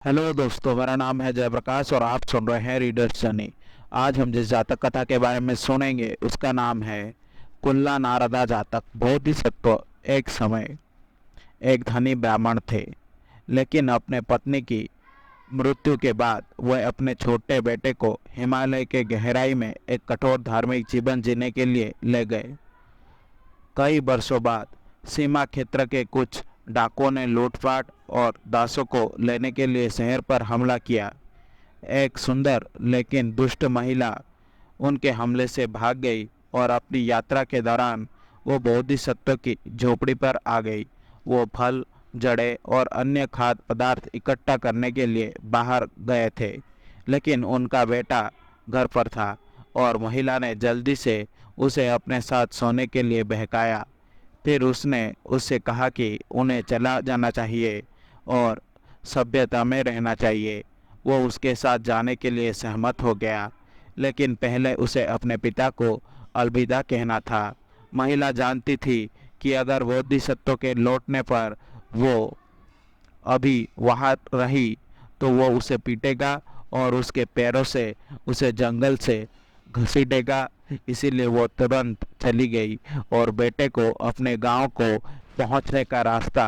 Hello दोस्तों, मेरा नाम है जयप्रकाश और आप सुन रहे हैं रीडर्स जर्नी। आज हम जिस जातक कथा के बारे में सुनेंगे उसका नाम है कुल्ला नारदा जातक। बोधिसत्व। एक समय एक धनी ब्राह्मण थे, लेकिन अपने पत्नी की मृत्यु के बाद वह अपने छोटे बेटे को हिमालय के गहराई में एक कठोर धार्मिक जीवन जीने के लिए ले गए। कई वर्षों बाद सीमा क्षेत्र के कुछ डाकुओं ने लूटपाट और दासों को लेने के लिए शहर पर हमला किया। एक सुंदर लेकिन दुष्ट महिला उनके हमले से भाग गई और अपनी यात्रा के दौरान वो बोधिसत्व की झोपड़ी पर आ गई। वो फल, जड़ें और अन्य खाद्य पदार्थ इकट्ठा करने के लिए बाहर गए थे, लेकिन उनका बेटा घर पर था और महिला ने जल्दी से उसे अपने साथ सोने के लिए बहकाया। फिर उसने उससे कहा कि उन्हें चला जाना चाहिए और सभ्यता में रहना चाहिए। वो उसके साथ जाने के लिए सहमत हो गया, लेकिन पहले उसे अपने पिता को अलविदा कहना था। महिला जानती थी कि अगर बोधिसत्व के लौटने पर वो अभी वहाँ रही तो वो उसे पीटेगा और उसके पैरों से उसे जंगल से घसीटेगा। इसीलिए वो तुरंत चली गई और बेटे को अपने गांव को पहुंचने का रास्ता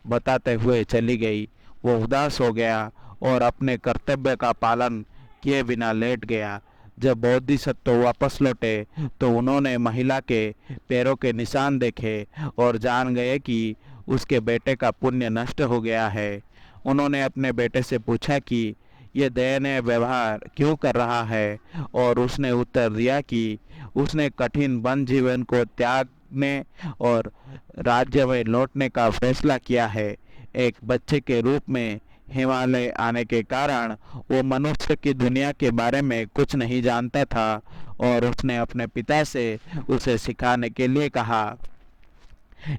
बताते हुए चली गई। वो उदास हो गया और अपने कर्तव्य का पालन किए बिना लेट गया। जब बोधिसत्व वापस लौटे तो उन्होंने महिला के पैरों के निशान देखे और जान गए कि उसके बेटे का पुण्य नष्ट हो गया है। उन्होंने अपने बेटे से पूछा कि ये दयनीय व्यवहार क्यों कर रहा है, और उसने उत्तर दिया कि उसने कठिन वन जीवन को त्यागने और राज्य में लौटने का फैसला किया है। एक बच्चे के रूप में हिमालय आने के कारण वो मनुष्य की दुनिया के बारे में कुछ नहीं जानता था और उसने अपने पिता से उसे सिखाने के लिए कहा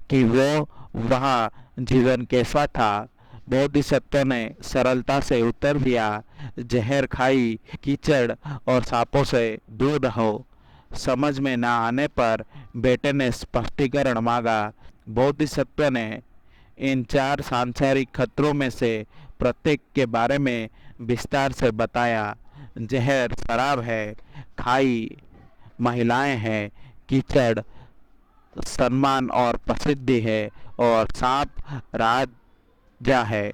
कि वो वहाँ जीवन कैसा था। बोधिसत्व ने सरलता से उत्तर दिया, जहर खाई, कीचड़ और सांपों से दूर रहो। समझ में ना आने पर बेटे ने स्पष्टीकरण मांगा। बोधिसत्व ने इन चार सांसारिक खतरों में से प्रत्येक के बारे में विस्तार से बताया। जहर शराब है, खाई महिलाएं हैं, कीचड़ सम्मान और प्रसिद्धि है, और सांप राजा है,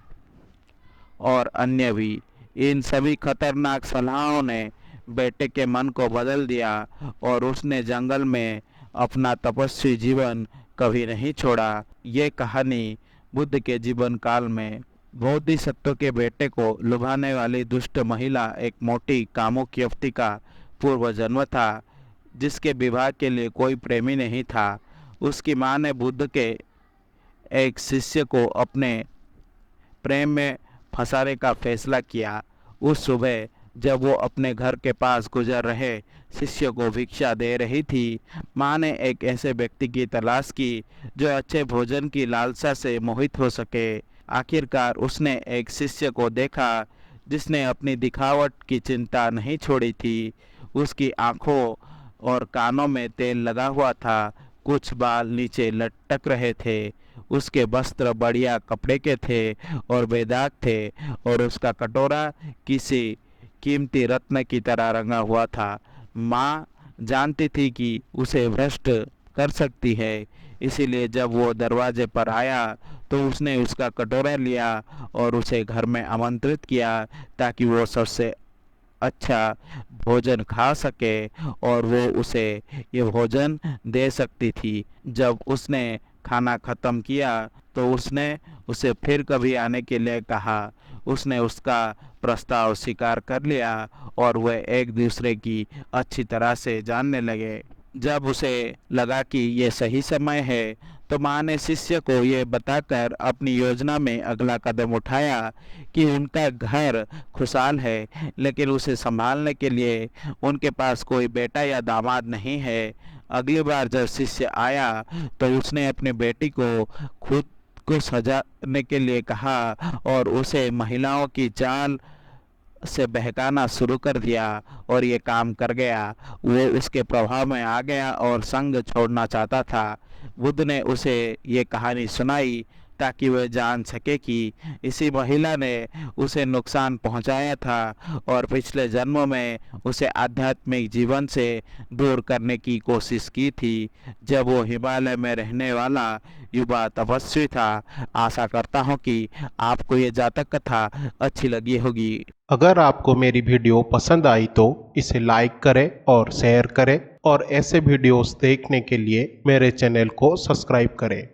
और अन्य भी। इन सभी खतरनाक सलाहों ने बेटे के मन को बदल दिया और उसने जंगल में अपना तपस्वी जीवन कभी नहीं छोड़ा। ये कहानी बुद्ध के जीवन काल में बोधिसत्व के बेटे को लुभाने वाली दुष्ट महिला एक मोटी कामुक युवती का पूर्व जन्म था, जिसके विवाह के लिए कोई प्रेमी नहीं था। उसकी माँ ने बुद्ध के एक शिष्य को अपने प्रेम में फंसाने का फैसला किया। उस सुबह जब वो अपने घर के पास गुजर रहे शिष्य को भिक्षा दे रही थी, माँ ने एक ऐसे व्यक्ति की तलाश की जो अच्छे भोजन की लालसा से मोहित हो सके। आखिरकार उसने एक शिष्य को देखा जिसने अपनी दिखावट की चिंता नहीं छोड़ी थी। उसकी आंखों और कानों में तेल लगा हुआ था, कुछ बाल नीचे लटक रहे थे। उसके वस्त्र बढ़िया कपड़े के थे और बेदाग थे, और उसका कटोरा किसी कीमती रत्न की तरह रंगा हुआ था। माँ जानती थी कि उसे भ्रष्ट कर सकती है, इसीलिए जब वो दरवाजे पर आया तो उसने उसका कटोरा लिया और उसे घर में आमंत्रित किया ताकि वो सबसे अच्छा भोजन खा सके और वो उसे ये भोजन दे सकती थी। जब उसने खाना खत्म किया तो उसने उसे फिर कभी आने के लिए कहा। उसने उसका प्रस्ताव स्वीकार कर लिया और वह एक दूसरे की अच्छी तरह से जानने लगे। जब उसे लगा कि ये सही समय है तो माँ ने शिष्य को ये बताकर अपनी योजना में अगला कदम उठाया कि उनका घर खुशहाल है, लेकिन उसे संभालने के लिए उनके पास कोई बेटा या दामाद नहीं है। अगली बार जब शिष्य आया तो उसने अपने बेटी को खुद को सजाने के लिए कहा और उसे महिलाओं की चाल से बहकाना शुरू कर दिया, और ये काम कर गया। वो उसके प्रभाव में आ गया और संग छोड़ना चाहता था। बुद्ध ने उसे ये कहानी सुनाई ताकि वह जान सके कि इसी महिला ने उसे नुकसान पहुंचाया था और पिछले जन्मों में उसे आध्यात्मिक जीवन से दूर करने की कोशिश की थी जब वो हिमालय में रहने वाला युवा तपस्वी था। आशा करता हूँ कि आपको ये जातक कथा अच्छी लगी होगी। अगर आपको मेरी वीडियो पसंद आई तो इसे लाइक करें और शेयर करें और ऐसे वीडियोस देखने के लिए मेरे चैनल को सब्सक्राइब करें।